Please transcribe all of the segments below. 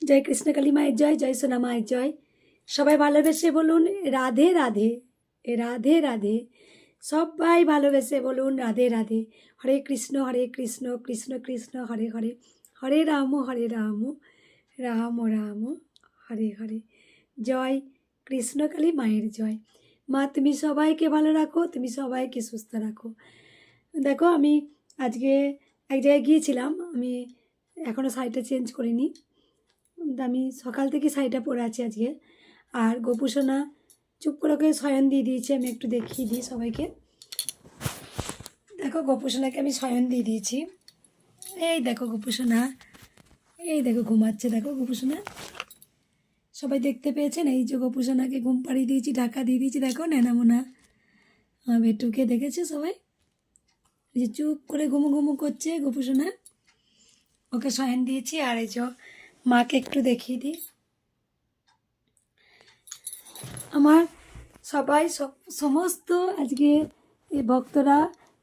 জয় কৃষ্ণকালী মায়ের জয়, জয় সোনা মায়ের জয়। সবাই ভালোবেসে বলুন রাধে রাধে, রাধে রাধে। সবাই ভালোবেসে বলুন রাধে রাধে। হরে কৃষ্ণ কৃষ্ণ কৃষ্ণ হরে হরে, হরে রাম রাম রাম হরে হরে। জয় কৃষ্ণকালী মায়ের জয়। মা তুমি সবাইকে ভালো রাখো, তুমি সবাইকে সুস্থ রাখো। দেখো আমি আজকে এক জায়গায় গিয়েছিলাম, আমি এখনও শাড়িটা চেঞ্জ করিনি, আমি সকাল থেকে শাড়িটা পরে আছি আজকে। আর গোপুসোনা চুপ করে ওকে শয়ন দিয়ে দিয়েছি, আমি একটু দেখিয়ে দিই সবাইকে। দেখো গোপুসোনাকে আমি শয়ন দিয়ে দিয়েছি, এই দেখো গোপুসোনা, এই দেখো ঘুমাচ্ছে, দেখো গোপুসোনা। সবাই দেখতে পেয়েছেন, এই যে গোপুসোনাকে ঘুম পাড়িয়ে দিয়েছি, ঢাকা দিয়ে দিয়েছি, দেখো নেনামোনা বেটুকে দেখেছে সবাই, এই যে চুপ করে ঘুমু ঘুমু করছে গোপুসোনা, ওকে শয়ন দিয়েছি। আর এই যে মাকে একটু দেখিয়ে দিই, আমার সবাই সমস্ত আজকে এই ভক্তরা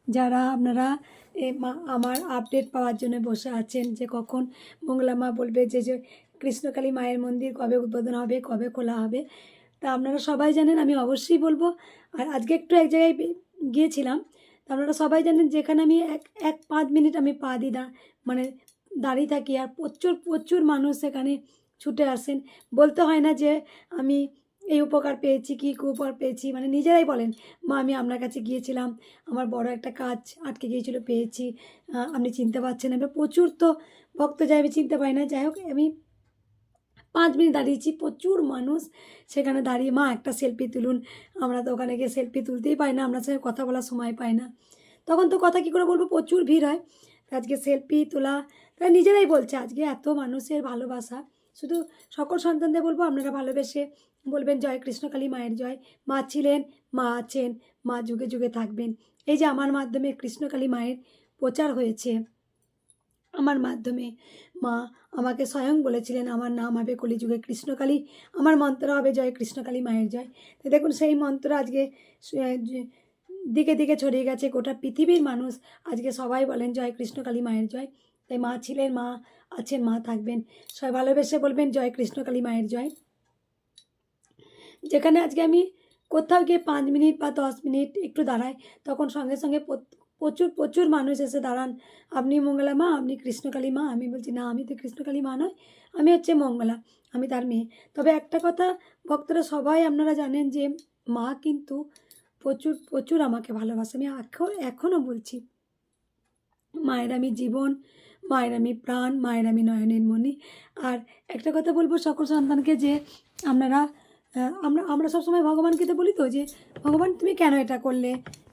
যারা আপনারা আমার আপডেট পাওয়ার জন্য বসে আছেন যে কখন মঙ্গলা মা বলবে যে কৃষ্ণকালী মায়ের মন্দির কবে উদ্বোধন হবে, কবে খোলা হবে, তা আপনারা সবাই জানেন, আমি অবশ্যই বলবো। আর আজকে একটু এক জায়গায় গিয়েছিলাম, তা আপনারা সবাই জানেন যেখানে আমি 5 মিনিট আমি পা দিই মানে দাঁড়িয়ে থাকি, আর প্রচুর প্রচুর মানুষ সেখানে ছুটে আসেন। বলতে হয় না যে আমি এই উপকার পেয়েছি কি উপকার পেয়েছি, মানে নিজেরাই বলেন মা আমি আপনার কাছে গিয়েছিলাম, আমার বড় একটা কাজ আটকে গিয়েছিল, পেয়েছি, আপনি চিনতে পারছেন। এবার প্রচুর তো ভক্ত যায়, আমি চিনতে পারি না। যাই হোক আমি 5 মিনিট দাঁড়িয়েছি, প্রচুর মানুষ সেখানে দাঁড়িয়ে মা একটা সেলফি তুলুন, আমরা তো ওখানে গিয়ে সেলফি তুলতেই পাই না, আপনার সঙ্গে কথা বলার সময় পাই না, তখন তো কথা কী করে বলবো, প্রচুর ভিড় হয়। আজকে সেলফি তোলা, তারা নিজেরাই বলছে আজকে এত মানুষের ভালোবাসা। শুধু সকল সন্তানদের বলবো আপনারা ভালোবেসে বলবেন জয় কৃষ্ণকালী মায়ের জয়। মা ছিলেন, মা আছেন, মা যুগে যুগে থাকবেন। এই যে আমার মাধ্যমে কৃষ্ণকালী মায়ের প্রচার হয়েছে, আমার মাধ্যমে মা আমাকে স্বয়ং বলেছিলেন আমার নাম হবে কলিযুগে কৃষ্ণকালী, আমার মন্ত্র হবে জয় কৃষ্ণকালী মায়ের জয়। তো দেখুন সেই মন্ত্র আজকে দিকে দিকে ছড়িয়ে গেছে, গোটা পৃথিবীর মানুষ আজকে সবাই বলেন জয় কৃষ্ণকালী মায়ের জয়। তাই মা ছিলেন, মা আছেন, মা থাকবেন। সবাই ভালোবেসে বলবেন জয় কৃষ্ণকালী মায়ের জয়। যেখানে আজকে আমি কোথাও গিয়ে 5 মিনিট বা 10 মিনিট একটু দাঁড়াই, তখন সঙ্গে সঙ্গে প্রচুর প্রচুর মানুষ এসে দাঁড়ান, আপনি মঙ্গলা মা, আপনি কৃষ্ণকালী মা। আমি বলছি না, আমি তো কৃষ্ণকালী মা নয়, আমি হচ্ছে মঙ্গলা, আমি তার মেয়ে। তবে একটা কথা ভক্তরা সবাই আপনারা জানেন যে মা কিন্তু প্রচুর প্রচুর আমাকে ভালোবাসে। আমি এখনও বলছি মায়ের আমি জীবন, মায়ের আমি প্রাণ, মায়ের আমি নয়নের মণি। আর একটা কথা বলবো সকল সন্তানকে যে আপনারা আমরা সবসময় ভগবানকে তো বলি তো যে ভগবান তুমি কেন এটা করলে,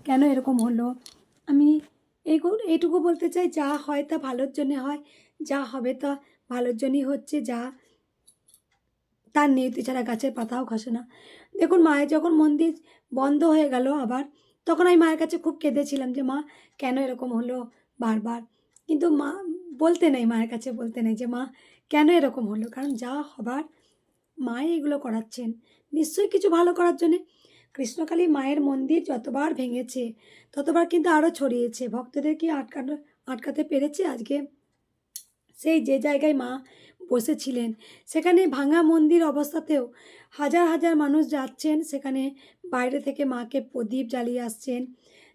কেন এরকম হলো। আমি এইটুকু বলতে চাই যা হয় তা ভালোর জন্যে হয়, যা হবে তা ভালোর জন্যই হচ্ছে, যা তার নিয়তি ছাড়া গাছের পাতাও খসে না। দেখুন মায়ের যখন মন্দির বন্ধ হয়ে গেল আবার, তখন আমি মায়ের কাছে খুব কেঁদেছিলাম যে মা কেন এরকম হলো বারবার। কিন্তু মা বলতে নেই, মায়ের কাছে বলতে নেই যে মা কেন এরকম হলো, কারণ যা হবার মাই এগুলো করাচ্ছেন নিশ্চয়ই কিছু ভালো করার জন্যে। কৃষ্ণকালী মায়ের মন্দির যতবার ভেঙেছে ততবার কিন্তু আরও ছড়িয়েছে, ভক্তদেরকে আটকাতে পেরেছে। আজকে সেই যে জায়গায় মা বসেছিলেন সেখানে ভাঙা মন্দির অবস্থাতেও হাজার হাজার মানুষ যাচ্ছেন, সেখানে বাইরে থেকে মাকে প্রদীপ জ্বালিয়ে আসছেন।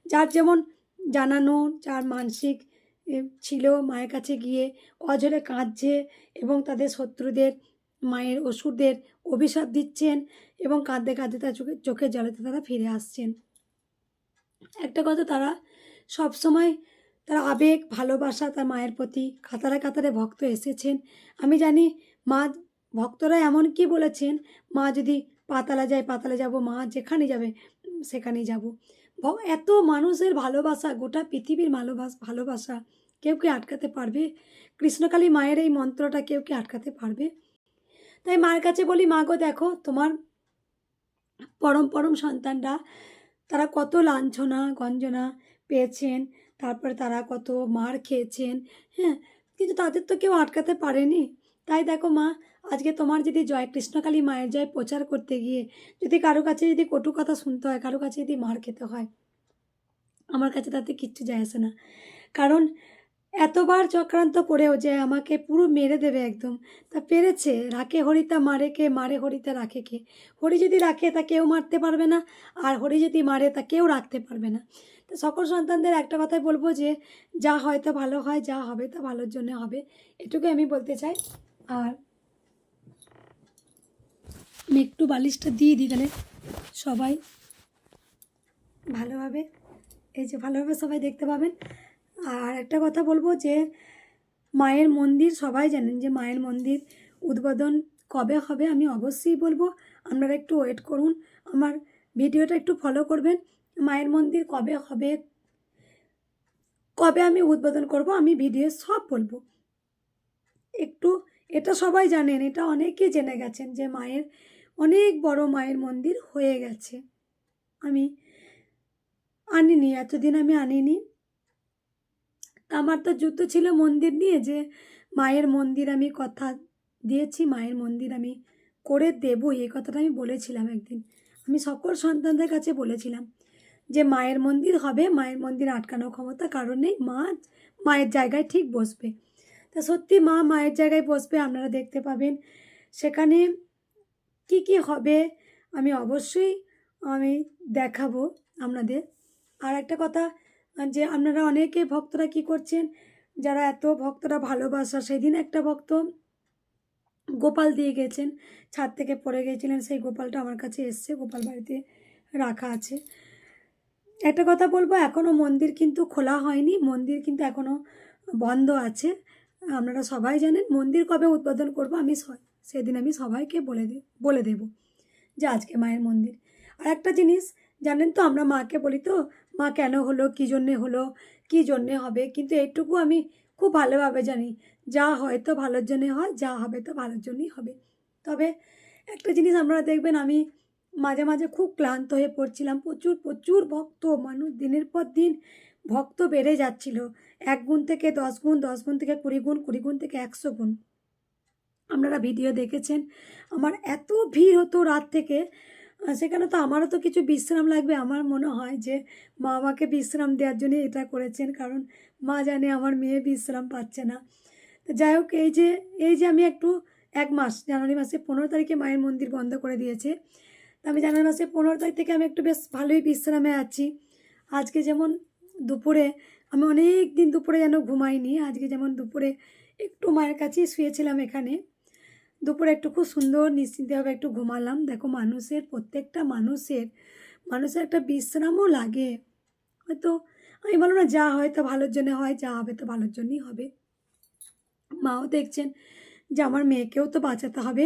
যার যেমন জানানো, যার মানসিক ছিল মায়ের কাছে গিয়ে অঝরে কাঁদছে এবং তাদের শত্রুদের মায়ের অসুরদের অভিশাপ দিচ্ছেন এবং কাঁদতে কাঁদতে তার চোখের জলেতে তারা ফিরে আসছেন। একটা কথা, তারা সবসময় তার আবেগ ভালোবাসা তার মায়ের প্রতি, কাতারে কাতারে ভক্ত এসেছেন। আমি জানি মা ভক্তরা এমন কি বলেছেন, মা যদি পাতালে যায় পাতালে যাব, মা যেখানে যাবে সেখানেই যাব। এত মানুষের ভালোবাসা, গোটা পৃথিবীর ভালোবাসা কেউ কি আটকাতে পারবে? কৃষ্ণকালী মায়ের এই মন্ত্রটা কেউ কি আটকাতে পারবে? তাই মায়ের কাছে বলি মা গো দেখো তোমার পরম পরম সন্তানরা তারা কত লাঞ্ছনা গঞ্জনা পেয়েছেন, তারপরে তারা কত মার খেয়েছেন, হ্যাঁ, কিন্তু তাদের তো কেউ আটকাতে পারেনি। তাই দেখো মা আজকে তোমার যদি জয় কৃষ্ণকালী মায়ের জয় প্রচার করতে গিয়ে যদি কারো কাছে যদি কটু কথা শুনতে হয়, কারো কাছে যদি মার খেতে হয়, আমার কাছে তাতে কিচ্ছু যায় আসে না। কারণ এতবার চক্রান্ত করেও যে আমাকে পুরো মেরে দেবে একদম, তা পেরেছে। রাখে হরি তা মারে কে, মারে হরি তা রাখে কে। হরি যদি রাখে তা কেউ মারতে পারবে না, আর হরি যদি মারে তা কেউ রাখতে পারবে না। তো সকল সন্তানদের একটা কথাই বলবো যে যা হয় তা ভালো হয়, যা হবে তা ভালোর জন্য হবে, এটুকু আমি বলতে চাই। আর আমি একটু বালিশটা দিয়ে দিই, তাহলে সবাই ভালোভাবে, এই যে ভালোভাবে সবাই দেখতে পাবেন। আর একটা কথা বলবো যে মায়ের মন্দির, সবাই জানেন যে মায়ের মন্দির উদ্বোধন কবে হবে আমি অবশ্যই বলবো। আপনারা একটু ওয়েট করুন, আমার ভিডিওটা একটু ফলো করবেন। মায়ের মন্দির কবে হবে, কবে আমি উদ্বোধন করব, আমি ভিডিও সব বলবো। একটু এটা সবাই জানেন, এটা অনেকেই জেনে গেছেন যে মায়ের অনেক বড় মায়ের মন্দির হয়ে গেছে। আমি আনিনি, এতদিন আমি আনিনি। আমার তো যুদ্ধ ছিল মন্দির নিয়ে, যে মায়ের মন্দির আমি কথা দিয়েছি, মায়ের মন্দির আমি করে দেবই, এই কথাটা আমি বলেছিলাম একদিন। আমি সকল সন্তানদের কাছে বলেছিলাম যে মায়ের মন্দির হবে, মায়ের মন্দির আটকানোর ক্ষমতা কারণ নেই, মা মায়ের জায়গায় ঠিক বসবে। তা সত্যি মা মায়ের জায়গায় বসবে, আপনারা দেখতে পাবেন সেখানে কি কি হবে আমি অবশ্যই আমি দেখাবো আপনাদের। আর একটা কথা, যে আপনারা অনেকে ভক্তরা কি করছেন, যারা এত ভক্তরা ভালোবাসা, সেদিন একটা ভক্ত গোপাল দিয়ে গেছেন, ছাদ থেকে পড়ে গিয়েছিলেন, সেই গোপালটা আমার কাছে এসছে, গোপাল বাড়িতে রাখা আছে। একটা কথা বলবো, এখনও মন্দির কিন্তু খোলা হয়নি, মন্দির কিন্তু এখনও বন্ধ আছে। আপনারা সবাই জানেন মন্দির কবে উদ্বোধন করব, আমি সেদিন আমি সবাইকে বলে দেব যে আজকে মায়ের মন্দির। আর একটা জিনিস জানেন তো, আমরা মাকে বলি তো মা কেন হলো, কী জন্যে হলো, কী জন্যে হবে, কিন্তু এইটুকু আমি খুব ভালোভাবে জানি, যা হয়তো ভালোর জন্যে হয়, যা হবে তো ভালোর জন্যই হবে। তবে একটা জিনিস আপনারা দেখবেন, আমি মাঝে মাঝে খুব ক্লান্ত হয়ে পড়ছিলাম, প্রচুর প্রচুর ভক্ত, মানুষ দিনের পর দিন ভক্ত বেড়ে যাচ্ছিল, 1 গুণ থেকে 10 গুণ, 10 গুণ থেকে 20 গুণ, 20 গুণ থেকে 100 গুণ। আপনারা ভিডিও দেখেছেন, আমার এত ভিড় হতো রাত থেকে, সেখানে তো আমারও তো কিছু বিশ্রাম লাগবে। আমার মনে হয় যে মা আমাকে বিশ্রাম দেওয়ার জন্য এটা করেছেন, কারণ মা জানে আমার মেয়ে বিশ্রাম পাচ্ছে না। তো যাই হোক, এই যে আমি একটু 1 মাস, জানুয়ারি মাসে 15 তারিখে মায়ের মন্দির বন্ধ করে দিয়েছে, তো আমি জানুয়ারি মাসে 15 তারিখ থেকে আমি একটু বেশ ভালোই বিশ্রামে আছি। আজকে যেমন দুপুরে, আমি অনেক দিন দুপুরে যেন ঘুমাইনি, আজকে যেমন দুপুরে একটু মায়ের কাছেই শুয়েছিলাম এখানে, দুপুরে একটু খুব সুন্দর নিশ্চিন্তভাবে একটু ঘুমালাম। দেখো মানুষের, প্রত্যেকটা মানুষের একটা বিশ্রামও লাগে। হয়তো আমি বলবো না যা হয়তো ভালোর জন্য হয়, যা হবে তো ভালোর জন্যই হবে। মাও দেখছেন যে আমার মেয়েকেও তো বাঁচাতে হবে,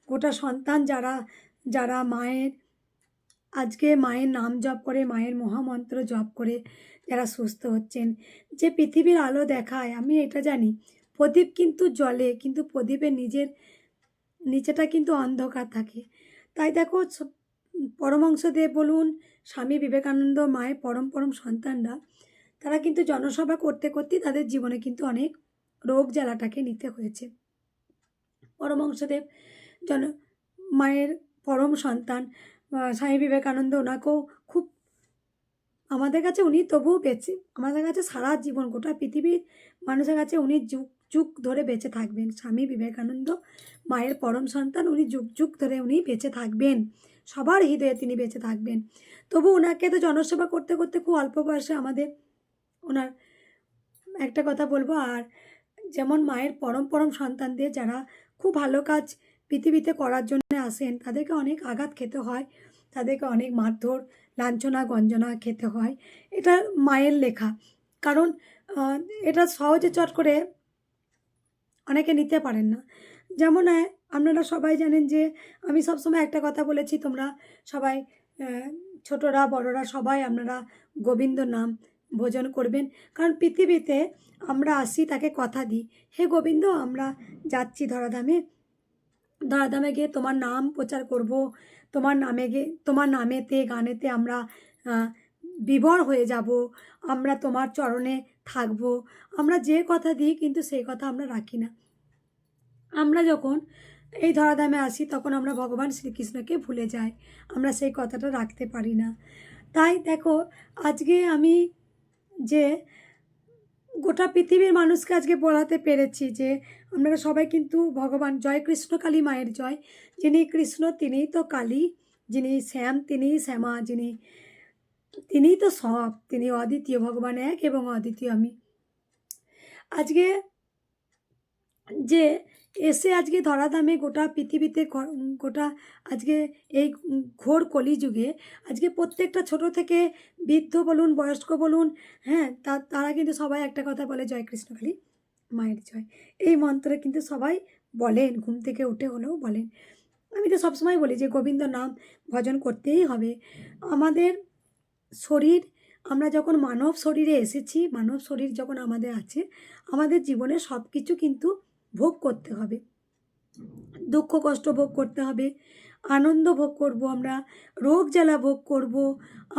গোটা সন্তান যারা যারা মায়ের, আজকে মায়ের নাম জপ করে, মায়ের মহামন্ত্র জপ করে যারা সুস্থ হচ্ছেন, যে পৃথিবীর আলো দেখায়, আমি এটা জানি প্রদীপ কিন্তু জ্বলে, কিন্তু প্রদীপের নিচেটা কিন্তু অন্ধকার থাকে। তাই দেখো পরমহংসদেব বলুন, স্বামী বিবেকানন্দ, মায়ের পরম পরম সন্তানরা, তারা কিন্তু জনসভা করতে করতেই তাদের জীবনে কিন্তু অনেক রোগ জ্বালাটাকে নিতে হয়েছে। পরমহংসদেব জন মায়ের পরম সন্তান স্বামী বিবেকানন্দ, ওনাকেও খুব, আমাদের কাছে উনি তবুও বেঁচে, আমাদের কাছে সারা জীবন গোটা পৃথিবীর মানুষের কাছে উনি যুগ যুগ ধরে বেঁচে থাকবেন। স্বামী বিবেকানন্দ মায়ের পরম সন্তান, উনি যুগ যুগ ধরে উনি বেঁচে থাকবেন, সবার হৃদয়ে তিনি বেঁচে থাকবেন। তবু ওনাকে তো জনসেবা করতে করতে খুব অল্প বয়সে আমাদের, ওনার একটা কথা বলবো। আর যেমন মায়ের পরম পরম সন্তানদের যারা খুব ভালো কাজ পৃথিবীতে করার জন্য আসেন, তাদেরকে অনেক আঘাত খেতে হয়, তাদেরকে অনেক মারধর, লাঞ্ছনা গঞ্জনা খেতে হয়, এটা মায়ের লেখা। কারণ এটা সহজে চট করে অনেকে নিতে পারেন না। যেমন আপনারা সবাই জানেন যে আমি সবসময় একটা কথা বলেছি, তোমরা সবাই ছোটরা বড়রা সবাই আপনারা গোবিন্দ নাম ভোজন করবেন, কারণ পৃথিবীতে আমরা আসি তাকে কথা দিই, হে গোবিন্দ আমরা যাচ্ছি ধরাধামে গিয়ে তোমার নাম প্রচার করব, তোমার নামেতে গানেতে আমরা বিভোর হয়ে যাব, আমরা তোমার চরণে থাকব। আমরা যে কথা দিই কিন্তু সেই কথা আমরা রাখি না। আমরা যখন এই ধরাধামে আসি তখন আমরা ভগবান শ্রীকৃষ্ণকে ভুলে যাই, আমরা সেই কথাটা রাখতে পারি না। তাই দেখো আজকে আমি যে গোটা পৃথিবীর মানুষকে আজকে বলাতে পেরেছি যে আপনারা সবাই কিন্তু ভগবান জয় কৃষ্ণ কালী মায়ের জয়। যিনি কৃষ্ণ তিনিই তো কালী, যিনি শ্যাম তিনিই শ্যামা, তিনিই তো সব, তিনি অদ্বিতীয়, ভগবান এক এবং অদ্বিতীয় আমি। আজকে যে এসে আজকে ধরাধামে গোটা পৃথিবীতে গোটা আজকে এই ঘোর কলিযুগে আজকে প্রত্যেকটা ছোট থেকে বৃদ্ধ বলুন, বয়স্ক বলুন, হ্যাঁ, তারা কিন্তু সবাই একটা কথা বলে, জয় কৃষ্ণকালী মায়ের জয়। এই মন্ত্রে কিন্তু সবাই বলেন, ঘুম থেকে উঠে হলেও বলেন। আমি তো সবসময় বলি যে গোবিন্দ নাম ভজন করতেই হবে। আমাদের শরীর, আমরা যখন মানব শরীরে এসেছি, মানব শরীর যখন আমাদের আছে, আমাদের জীবনে সব কিছু কিন্তু ভোগ করতে হবে। দুঃখ কষ্ট ভোগ করতে হবে, আনন্দ ভোগ করব, আমরা রোগ জ্বালা ভোগ করব,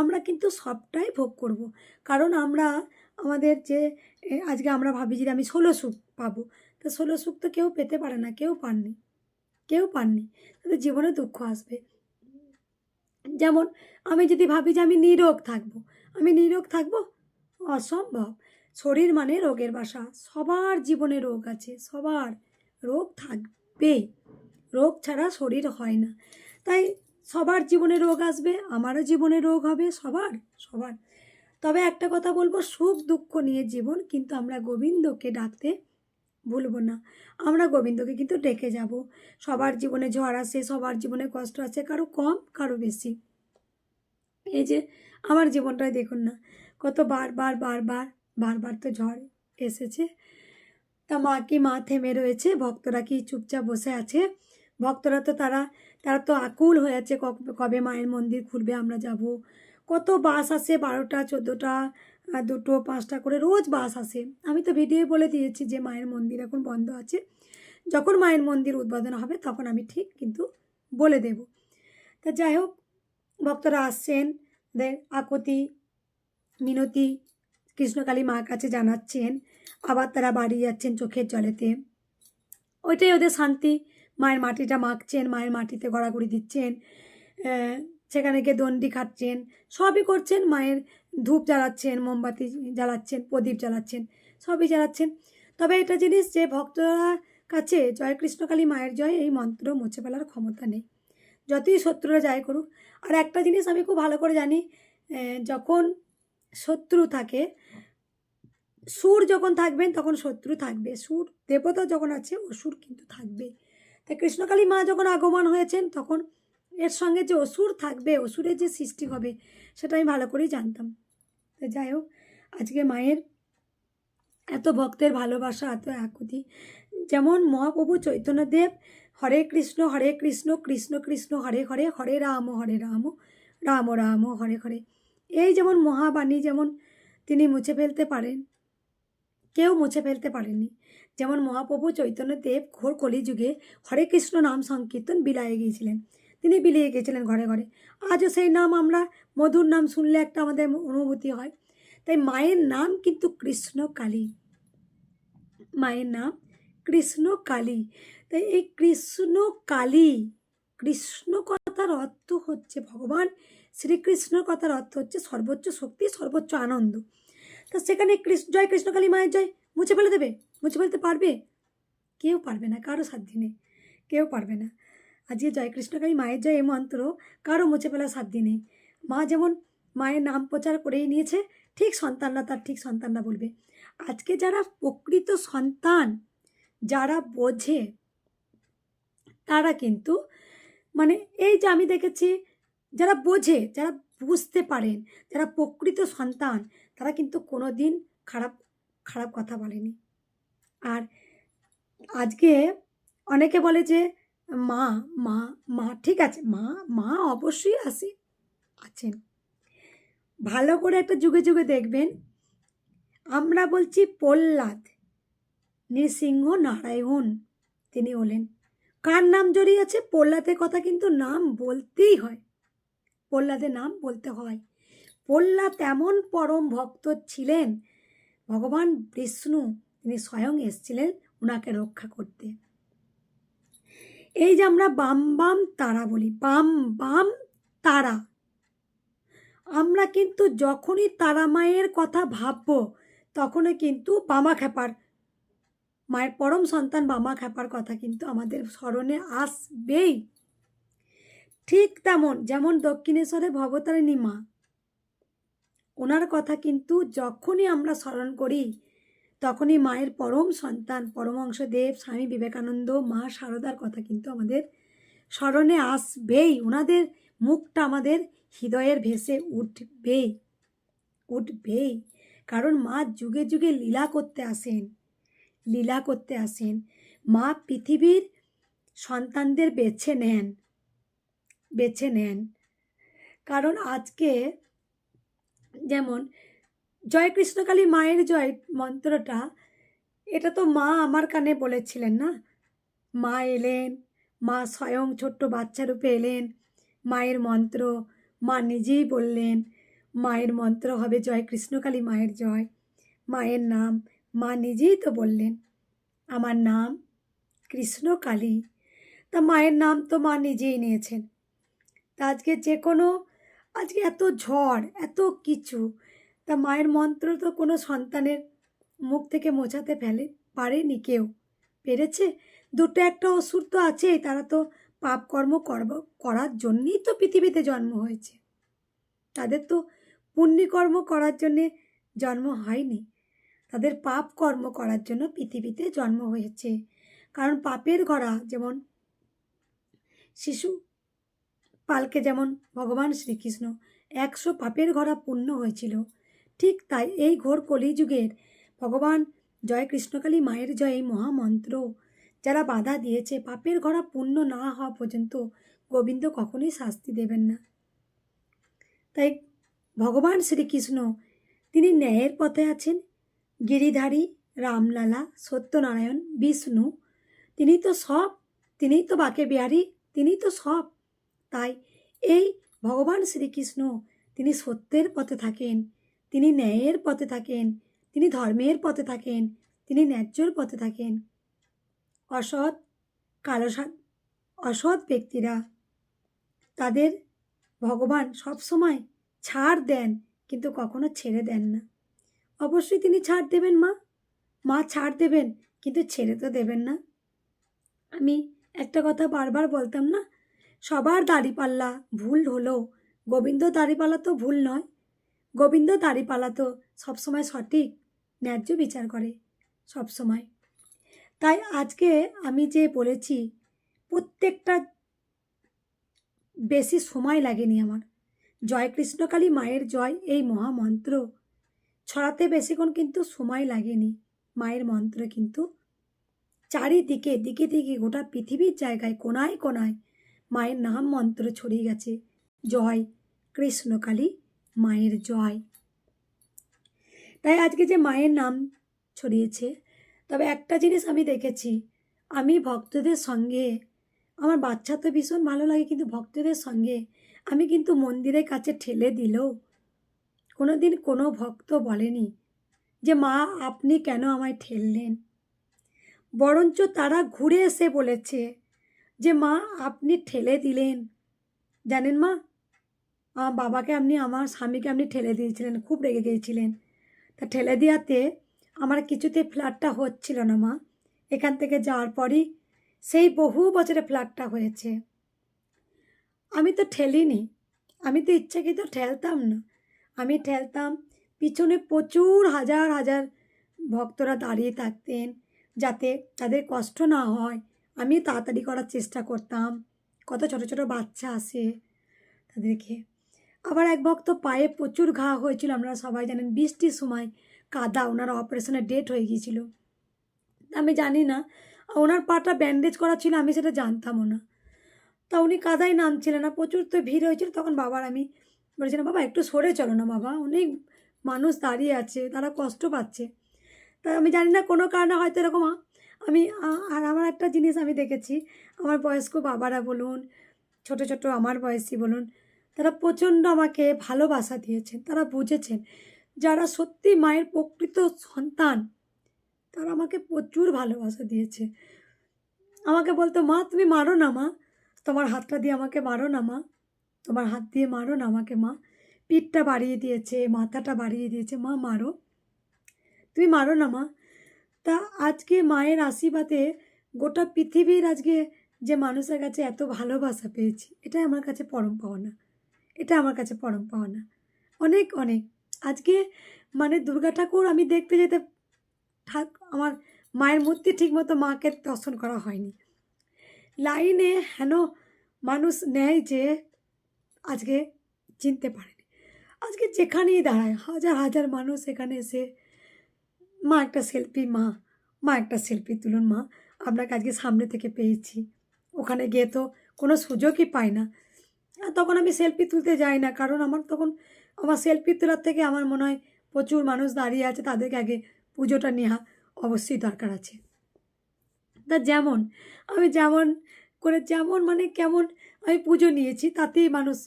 আমরা কিন্তু সবটাই ভোগ করব। কারণ আমরা আমাদের যে আজকে আমরা ভাবি যে আমি 16 সুখ পাবো, তো 16 সুখ তো কেউ পেতে পারে না, কেউ পাননি। তাদের জীবনে দুঃখ আসবে। যেমন আমি যদি ভাবি যে আমি নিরোগ থাকবো, অসম্ভব। শরীর মানে রোগের বাসা, সবার জীবনে রোগ আছে, সবার রোগ থাকবেই, রোগ ছাড়া শরীর হয় না। তাই সবার জীবনে রোগ আসবে, আমারও জীবনে রোগ হবে, সবার। তবে একটা কথা বলবো, সুখ দুঃখ নিয়ে জীবন, কিন্তু আমরা গোবিন্দকে ডাকতে ভুলবো না। আমরা গোবিন্দকে কিন্তু ডেকে যাব। সবার জীবনে ঝড় আসে, সবার জীবনে কষ্ট আছে, কারো কম কারো বেশি। এই যে আমার জীবনটাই দেখুন না, কত বারবার তো ঝড় এসেছে। তা মা থেমে রয়েছে, ভক্তরা কি চুপচাপ বসে আছে? ভক্তরা তো তারা তো আকুল হয়ে আছে, কবে মায়ের মন্দির খুলবে, আমরা যাব। কত বাস আসে, 12টা 14টা 2টো 5টা করে রোজ বাস আসে। আমি তো ভিডিও বলে দিয়েছি যে মায়ের মন্দির এখন বন্ধ আছে, যখন মায়ের মন্দির উদ্বোধন হবে তখন আমি ঠিক কিন্তু বলে দেব। তা যাই হোক, ভক্তরা আসছেন, আকুতি মিনতি কৃষ্ণকালী মার কাছে জানাচ্ছেন, আবার তারা বাড়ি যাচ্ছেন চোখের জলেতে। ওইটাই ওদের শান্তি। মায়ের মাটিটা মাখছেন, মায়ের মাটিতে গড়াগড়ি দিচ্ছেন, সেখানে গিয়ে দণ্ডি খাচ্ছেন, সবই করছেন। মায়ের ধূপ জ্বালাচ্ছেন, মোমবাতি জ্বালাচ্ছেন, প্রদীপ জ্বালাচ্ছেন, সবই জ্বালাচ্ছেন। তবে এটা জিনিস যে ভক্তরা কাছে জয় কৃষ্ণকালী মায়ের জয় এই মন্ত্র মুছে ফেলার ক্ষমতা নেই, যতই শত্রুরা জয় করুক। আর একটা জিনিস আমি খুব ভালো করে জানি, যখন শত্রু থাকে, সুর যখন থাকবেন তখন শত্রু থাকবে, সুর দেবতা যখন আছে অসুর কিন্তু থাকবে। তাই কৃষ্ণকালী মা যখন আগমন হয়েছেন তখন এর সঙ্গে যে অসুর থাকবে, অসুরের যে সৃষ্টি হবে, সেটা আমি ভালো করেই জানতাম। তাই যাই হোক, আজকে মায়ের এত ভক্তের ভালোবাসা, এত আকুতি। যেমন মহাপ্রভু চৈতন্যদেব হরে কৃষ্ণ কৃষ্ণ কৃষ্ণ হরে হরে, হরে রাম রাম রাম হরে হরে, এই যেমন মহাবাণী যেমন তিনি মুছে ফেলতে পারেন, কেউ মুছে ফেলতে পারেনি। যেমন মহাপ্রভু চৈতন্যদেব ঘোর কলিযুগে হরে কৃষ্ণ নাম সংকীর্তন বিলিয়ে গিয়েছিলেন ঘরে ঘরে। আজও সেই নাম, আমরা মধুর নাম শুনলে একটা আমাদের অনুভূতি হয়। তাই মায়ের নাম কিন্তু কৃষ্ণকালী, মায়ের নাম কৃষ্ণকালী। তাই এই কৃষ্ণকালী, কৃষ্ণ কথার অর্থ হচ্ছে ভগবান শ্রীকৃষ্ণ কথার অর্থ হচ্ছে সর্বোচ্চ শক্তি, সর্বোচ্চ আনন্দ। তা সেখানে জয় কৃষ্ণকালী মায়ের জয় মুছে ফেলে দেবে, মুছে ফেলতে পারবে? কেউ পারবে না, কারো সাধ্য নেই, কেউ পারবে না। আজকে জয় কৃষ্ণকালী মায়ের জয় এই মন্ত্র কারো মুছে ফেলার সাধ্য নেই। মা যেমন মায়ের নাম প্রচার করেই নিয়েছে, ঠিক সন্তানরা বলবে। আজকে যারা প্রকৃত সন্তান, যারা বোঝে, তারা কিন্তু মানে এই যে আমি দেখেছি, যারা বোঝে, যারা বুঝতে পারেন, যারা প্রকৃত সন্তান, তারা কিন্তু কোনো দিন খারাপ কথা বলেনি। আর আজকে অনেকে বলে যে মা মা মা ঠিক আছে, মা অবশ্যই আছেন। ভালো করে একটা যুগে যুগে দেখবেন, আমরা বলছি প্রহ্লাদ নৃসিংহ নারায়ণ, তিনি হলেন, কার নাম জড়িয়ে আছে? প্রহ্লাদের কথা কিন্তু নাম বলতেই হয়, প্রহ্লাদের নাম বলতে হয়। প্রহ্লাদ এমন পরম ভক্ত ছিলেন, ভগবান বিষ্ণু তিনি স্বয়ং এসেছিলেন ওনাকে রক্ষা করতে। এই যে আমরা বাম বাম তারা বলি, বাম বাম তারা, আমরা কিন্তু যখনই তারা মায়ের কথা ভাববো, তখনই কিন্তু বামা খ্যাপার, মায়ের পরম সন্তান বামা খ্যাপার কথা কিন্তু আমাদের স্মরণে আসবেই। ঠিক তেমন যেমন দক্ষিণেশ্বরে ভবতারিণী মা, ওনার কথা কিন্তু যখনই আমরা স্মরণ করি তখনই মায়ের পরম সন্তান পরমহংসদেব স্বামী বিবেকানন্দ, মা শারদার কথা কিন্তু আমাদের স্মরণে আসবেই। ওনাদের মুখটা আমাদের হৃদয়ের ভেসে উঠবেই উঠবেই। কারণ মা যুগে যুগে লীলা করতে আসেন, লীলা করতে আসেন। মা পৃথিবীর সন্তানদের বেছে নেন, বেছে নেন। কারণ আজকে যেমন জয় কৃষ্ণকালী মায়ের জয় মন্ত্রটা, এটা তো মা আমার কানে বলেছিলেন না। মা এলেন, মা স্বয়ং ছোট্ট বাচ্চা রূপে এলেন, মায়ের মন্ত্র মা নিজেই বললেন। মায়ের মন্ত্র হবে জয় কৃষ্ণকালী মায়ের জয়। মায়ের নাম মা নিজেই তো বললেন, আমার নাম কৃষ্ণকালী। তা মায়ের নাম তো মা নিজেই নিয়েছেন। তা আজকে যে কোনো, আজকে এত ঝড় এত কিছু, তা মায়ের মন্ত্র তো কোনো সন্তানের মুখ থেকে মোছাতে পারেনি কেউ, পেরেছে? দুটো একটা অসুর তো আছেই, তারা তো পাপ কর্ম করার জন্যই তো পৃথিবীতে জন্ম হয়েছে। তাদের তো পুণ্যকর্ম করার জন্যে জন্ম হয়নি, তাদের পাপ কর্ম করার জন্য পৃথিবীতে জন্ম হয়েছে। কারণ পাপের ঘোড়া যেমন শিশু পালকে যেমন ভগবান শ্রীকৃষ্ণ 100 পাপের ঘোড়া পূর্ণ হয়েছিল, ঠিক তাই এই ঘোর কলিযুগের ভগবান জয় কৃষ্ণকালী মায়ের জয় এই মহামন্ত্র যারা বাধা দিয়েছে, পাপের ঘোড়া পূর্ণ না হওয়া পর্যন্ত গোবিন্দ কখনোই শাস্তি দেবেন না। তাই ভগবান শ্রীকৃষ্ণ তিনি ন্যায়ের পথে আছেন। গিরিধারী, রামলালা, সত্যনারায়ণ, বিষ্ণু, তিনিই তো সব, তিনিই তো বাঁকে বিহারী, তিনিই তো সব। তাই এই ভগবান শ্রীকৃষ্ণ তিনি সত্যের পথে থাকেন, তিনি ন্যায়ের পথে থাকেন, তিনি ধর্মের পথে থাকেন, তিনি ন্যায্যর পথে থাকেন। অসৎ অসৎ ব্যক্তিরা তাদের ভগবান সবসময় ছাড় দেন, কিন্তু কখনো ছেড়ে দেন না। অবশ্যই তিনি ছাড় দেবেন, মা ছাড় দেবেন, কিন্তু ছেড়ে তো দেবেন না। আমি একটা কথা বারবার বলতাম না, সবার দাড়িপাল্লা ভুল হলেও গোবিন্দ দাড়িপাল্লা তো ভুল নয়। গোবিন্দ দাড়িপাল্লা তো সবসময় সঠিক ন্যায্য বিচার করে সবসময়। তাই আজকে আমি যে বলেছি প্রত্যেকটা বেশি সময় লাগেনি আমার। জয় কৃষ্ণকালী মায়ের জয় এই মহামন্ত্র ছড়াতে বেশিক্ষণ কিন্তু সময় লাগেনি। মায়ের মন্ত্র কিন্তু চারিদিকে দিকে দিকে গোটা পৃথিবীর জায়গায় কোনায় কোনায় মায়ের নাম মন্ত্র ছড়িয়ে গেছে, জয় কৃষ্ণকালী মায়ের জয়। তাই আজকে যে মায়ের নাম ছড়িয়েছে, তবে একটা জিনিস আমি দেখেছি, আমি ভক্তদের সঙ্গে, আমার বাচ্চা তো ভীষণ ভালো লাগে, কিন্তু ভক্তদের সঙ্গে আমি কিন্তু মন্দিরের কাছে ঠেলে দিলেও কোনো দিন কোনো ভক্ত বলেনি যে মা আপনি কেন আমায় ঠেললেন। বরঞ্চ তারা ঘুরে এসে বলেছে যে মা আপনি ঠেলে দিলেন। জানেন মা, আমার বাবাকে আপনি, আমার স্বামীকে আপনি ঠেলে দিয়েছিলেন, খুব রেগে গিয়েছিলেন। তা ঠেলে দেওয়াতে আমার কিছুতে ফ্ল্যাটটা হচ্ছিল না মা। এখান থেকে যাওয়ার পরই সেই বহু বছরে ফ্ল্যাটটা হয়েছে। আমি তো ঠেলিনি, আমি তো ইচ্ছাকৃত ঠেলতাম না। আমি ঠেলতাম, পিছনে প্রচুর হাজার হাজার ভক্তরা দাঁড়িয়ে থাকতেন, যাতে তাদের কষ্ট না হয় আমি তাড়াতাড়ি করার চেষ্টা করতাম। কত ছোট ছোট বাচ্চা আসে তাদেরকে। আবার এক ভক্ত পায়ে প্রচুর ঘা হয়েছিল, আপনারা সবাই জানেন, বৃষ্টির সময় কাদা, ওনার অপারেশনের ডেট হয়ে গিয়েছিল। আমি জানি না, ওনার পাটা ব্যান্ডেজ করা ছিল, আমি সেটা জানতামও না। তা উনি কাদায় নামছিলেন না, প্রচুর তো ভিড় হয়েছিল। তখন বাবার আমি বলেছিলাম, বাবা একটু সরে চলো না বাবা, অনেক মানুষ দাঁড়িয়ে আছে, তারা কষ্ট পাচ্ছে। তা আমি জানি না কোনো কারণে হয়তো এরকম আমি আর আমার একটা জিনিস আমি দেখেছি, আমার বয়স্ক বাবারা বলুন, ছোট ছোট আমার বয়সী বলুন, তারা প্রচণ্ড আমাকে ভালোবাসা দিয়েছেন। তারা বুঝেছেন যারা সত্যি মায়ের প্রকৃত সন্তান, তারা আমাকে প্রচুর ভালোবাসা দিয়েছে। আমাকে বলতো, মা তুমি মারো না মা, তোমার হাতটা দিয়ে আমাকে মারো না মা, তোমার হাত দিয়ে মারো না আমাকে মা। পিঠটা বাড়িয়ে দিয়েছে, মাথাটা বাড়িয়ে দিয়েছে, মা মারো। তুমি মারো না মা। তা আজকে মায়ের আশীর্বাদে গোটা পৃথিবীর আজকে যে মানুষের কাছে এত ভালোবাসা পেয়েছি, এটাই আমার কাছে পরম পাওনা। এটা আমার কাছে পরম পাওনা। অনেক, অনেক। আজকে মানে দুর্গা ঠাকুর আমি দেখতে যেতে আমার মায়ের মূর্তি ঠিকমতো মাকে দর্শন করা হয়নি। লাইনে হেন মানুষ নেয় যে আজকে চিনতে পারেনি। আজকে যেখানেই দাঁড়ায় হাজার হাজার মানুষ এখানে এসে মা একটা সেলফি মা, মা একটা সেলফি তুলুন মা, আপনাকে আজকে সামনে থেকে পেয়েছি। ওখানে গিয়ে তো কোনো সুযোগই পাই না। আর তখন আমি সেলফি তুলতে যাই না, কারণ আমার তখন আমার সেলফি তোলার থেকে আমার মনে হয় প্রচুর মানুষ দাঁড়িয়ে আছে, তাদেরকে আগে পুজোটা নেওয়া অবশ্যই দরকার আছে। তা যেমন আমি যেমন করে যেমন মানে কেমন আমি পুজো নিয়েছি, তাতেই মানুষ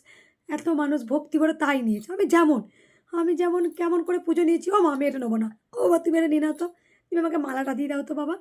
এত মানুষ ভক্তি করে তাই নিয়েছে। আমি যেমন কেমন করে পুজো নিয়েছি, ও মা আমি এটা নেবো না, ও বা তুমি এটা নিয়ে নাও তো, তুমি আমাকে মালাটা দিয়ে দাও তো বাবা,